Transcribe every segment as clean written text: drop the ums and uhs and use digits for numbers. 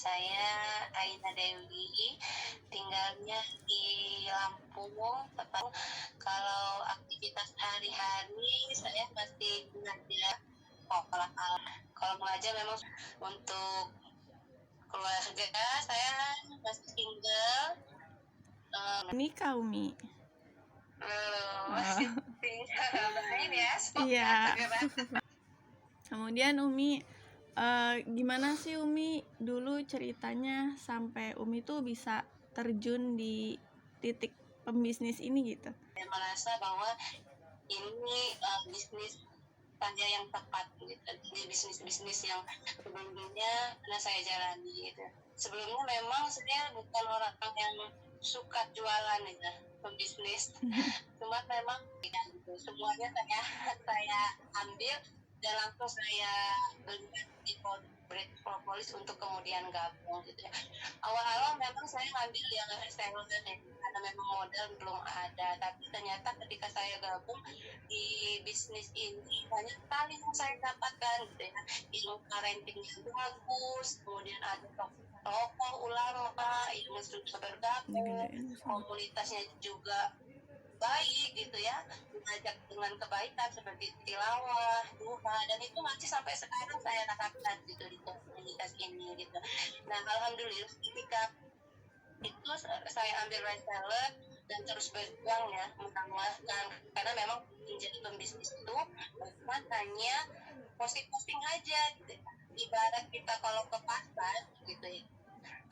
saya Aina Dewi, tinggalnya di Lampung. Tepat kalau aktivitas sehari-hari saya masih belajar sekolah. Kalau belajar memang untuk keluarga saya masih single. Nikah Umi. Masih single. Doain ya, semoga Iya. segera. Kemudian Umi, gimana sih Umi dulu ceritanya sampai Umi tuh bisa terjun di titik pembisnis ini gitu? Saya merasa bahwa ini bisnis saja yang tepat gitu. Jadi bisnis yang sebelumnya pernah saya jalani gitu. Sebelumnya memang saya bukan orang yang suka jualan gitu, pembisnis. Cuma memang gitu. Semuanya saya ambil dan langsung saya beli di British Propolis untuk kemudian gabung gitu ya. Awal-awal memang saya ngambil yang reseller ya, karena memang modal belum ada, tapi ternyata ketika saya gabung di bisnis ini banyak sekali yang saya dapatkan gitu ya. Ilmu rentingnya bagus, kemudian ada tokoh ulama yang sudah bergabung, komunitasnya juga baik gitu ya, mengajak dengan kebaikan seperti tilawah, duha, dan itu masih sampai sekarang saya rasakan gitu di komunitas ini gitu. Nah alhamdulillah ketika itu saya ambil reseller dan terus berjuang ya menambahkan, karena memang menjadi pembisnis itu bukan hanya posting aja gitu ya. Ibarat kita kalau ke pasar gitu ya,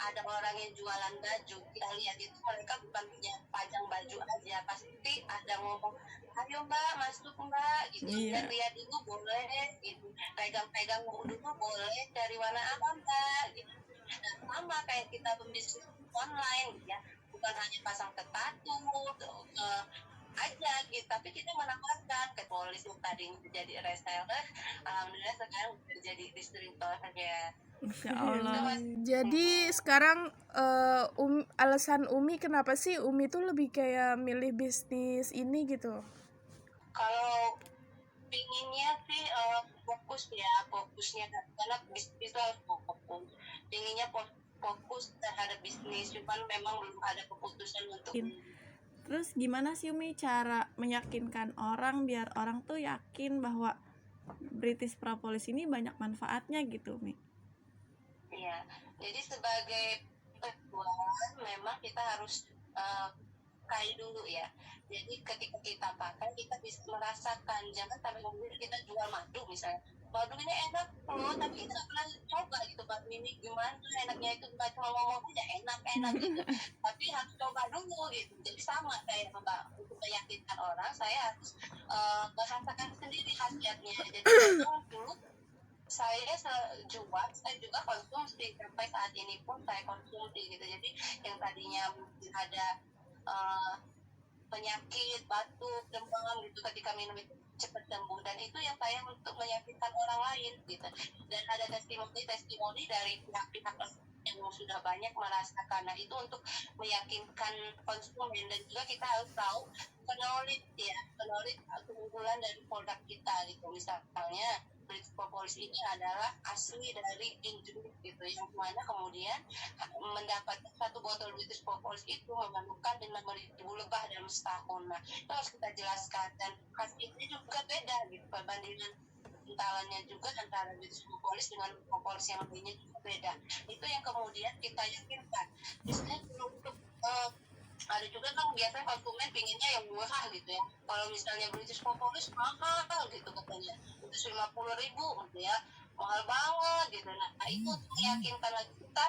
ada orang yang jualan baju, kita lihat itu mereka bukan punya pajang baju aja, pasti ada ngomong ayo mbak masuk mbak gitu, lihat dulu boleh gitu, pegang dulu boleh, dari warna apa mbak gitu. Dan sama kayak kita pembisnis online gitu ya, bukan hanya pasang tatu aja gitu, tapi kita menawarkan ke polis yang tadinya jadi reseller, alhamdulillah sekarang jadi distributor aja. Insya Allah. Jadi sekarang alasan Umi kenapa sih Umi tuh lebih kayak milih bisnis ini gitu? Kalau pinginnya sih fokusnya karena bisnis itu harus fokus. Pinginnya fokus terhadap bisnis, cuman memang belum ada keputusan untuk. Terus gimana sih Umi cara meyakinkan orang biar orang tuh yakin bahwa British Propolis ini banyak manfaatnya gitu Umi? Iya, jadi sebagai penjualan memang kita harus pakai dulu ya. Jadi ketika kita pakai kita bisa merasakan, jangan sampai kemudian kita jual madu misalnya, madu ini enak loh tapi kita nggak pernah coba gitu, madu ini gimana enaknya, itu bukan cuma ngomong aja enak gitu, tapi harus coba dulu gitu. Jadi sama kayak mbak, untuk meyakinkan orang saya harus merasakan sendiri khasiatnya. Jadi dulu saya juga konsumsi, sampai saat ini pun saya konsumsi gitu. Jadi yang tadinya mungkin ada penyakit batuk demam gitu, ketika minum itu cepat sembuh, dan itu yang saya untuk meyakinkan orang lain gitu. Dan ada testimoni dari pihak-pihak yang sudah banyak merasakan. Nah itu untuk meyakinkan konsumen, dan juga kita harus tahu knowledge keunggulan dari produk kita gitu. Misalnya British Propolis ini adalah asli dari Inggris gitu, yang mana kemudian mendapat satu botol British Propolis itu memerlukan 5.000 lebah dalam setahun. Nah itu harus kita jelaskan, dan khasiatnya juga beda gitu, perbandingan kentalannya juga antara British Propolis dengan propolis yang lainnya juga beda. Itu yang kemudian kita yakinkan. Misalnya untuk ada juga kan biasanya konsumen pinginnya yang murah gitu ya. Kalau misalnya British Propolis mahal gitu katanya, itu 50.000 gitu ya, mahal banget gitu. Nah itu meyakinkan lagi kita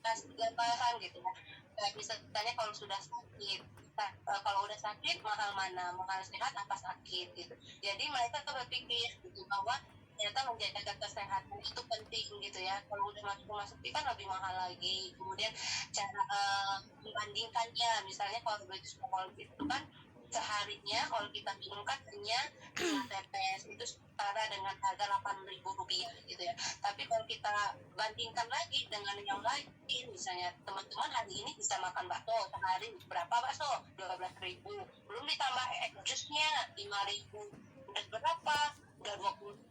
kasih gambaran gitu ya. Kayak misalnya kalau sudah sakit, kalau udah sakit mahal mana, mahal sehat apa sakit gitu. Jadi mereka berpikir gitu bahwa ternyata menjaga kesehatan itu penting gitu ya. Kalau udah masuk kan lebih mahal lagi. Kemudian cara membandingkannya, misalnya kalau British Propolis itu kan seharinya kalau kita minum kan hanya 5 tetes, itu setara dengan harga Rp8.000 gitu ya. Tapi kalau kita bandingkan lagi dengan yang lain, misalnya teman-teman hari ini bisa makan bakso sehari berapa bakso? 12.000, belum ditambah jusnya 5.000, udah berapa? Udah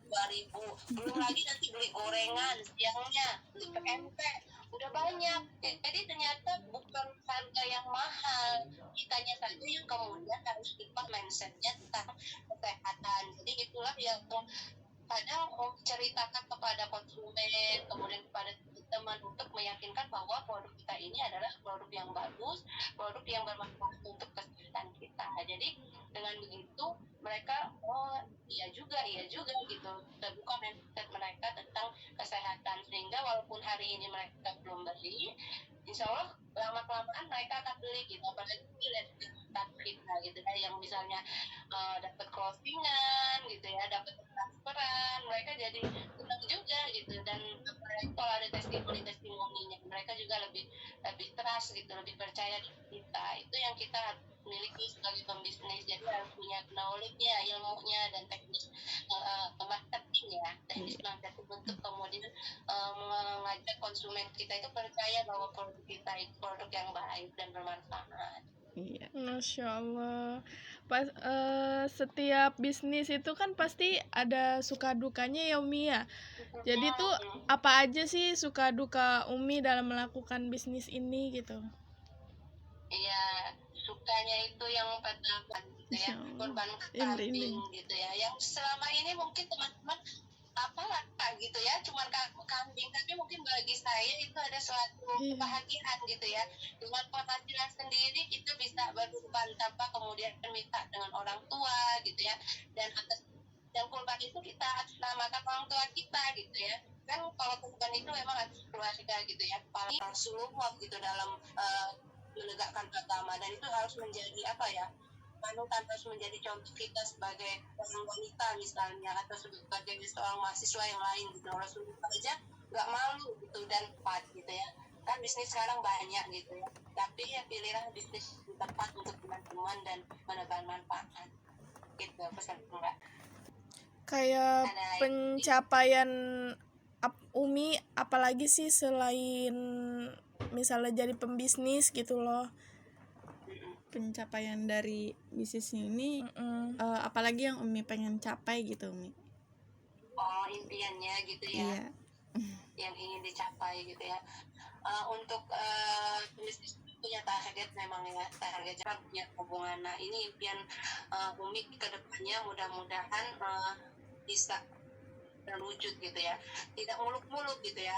22.000, belum lagi nanti beli gorengan siangnya, beli PMP banyak. Jadi ternyata bukan harga yang mahal, kitanya saja yang kemudian harus ubah mindsetnya tentang kesehatan. Jadi itulah yang kadang menceritakan kepada konsumen, kemudian kepada teman untuk meyakinkan bahwa produk kita ini adalah produk yang bagus, produk yang bermanfaat untuk kesehatan kita. Jadi dengan begitu mereka iya juga gitu, terbuka mindset mereka tentang kesehatan, sehingga walaupun hari ini mereka belum beli, insya Allah lama-kelamaan mereka akan beli gitu, apalagi lihat kita gitu ya, yang misalnya dapat closingan gitu ya, dapat transferan, mereka jadi senang juga gitu. Dan apalagi kalau ada testimoninya, mereka juga lebih lebih trust gitu, lebih percaya di kita. Itu yang kita harus miliki sebagai pembisnis. Jadi harus punya knowledge-nya, ilmunya, dan teknis marketing ya, teknis marketing untuk kemudian mengajak konsumen kita itu percaya bahwa produk kita itu produk yang baik dan bermanfaat. Iya. Masya Allah. Setiap bisnis itu kan pasti ada suka dukanya ya Umi ya. Jadi tuh apa aja sih suka duka Umi dalam melakukan bisnis ini gitu? Iya, sukanya itu yang pertama gitu ya, korban kambing gitu ya, yang selama ini mungkin teman-teman apalah gitu ya, cuma kambing, tapi mungkin bagi saya itu ada suatu kebahagiaan gitu ya. Dengan penghasilan sendiri kita bisa berkorban tanpa kemudian minta dengan orang tua gitu ya, dan atas dan korban itu kita atas namakan orang tua kita gitu ya. Kan kalau korban itu memang atas keluarga gitu ya, paling Rasulullah gitu dalam menegakkan agama, dan itu harus menjadi apa ya, panutan, harus menjadi contoh kita sebagai orang wanita misalnya, atau sebagai seorang mahasiswa yang lain gitu. Rasulullah aja nggak malu gitu dan tepat gitu ya. Kan bisnis sekarang banyak gitu ya, tapi ya pilihlah bisnis yang tepat untuk teman-teman dan menebar manfaat gitu pesan enggak. Kayak pencapaian Umi apalagi sih selain misalnya jadi pembisnis gitu loh. Pencapaian dari bisnis ini apalagi yang Umi pengen capai gitu Umi? Impiannya gitu ya. Iya. Yang ingin dicapai gitu ya. Untuk bisnis punya target memang ya, target punya hubungan. Nah ini impian Umi ke depannya, mudah-mudahan bisa terwujud gitu ya, tidak muluk-muluk gitu ya,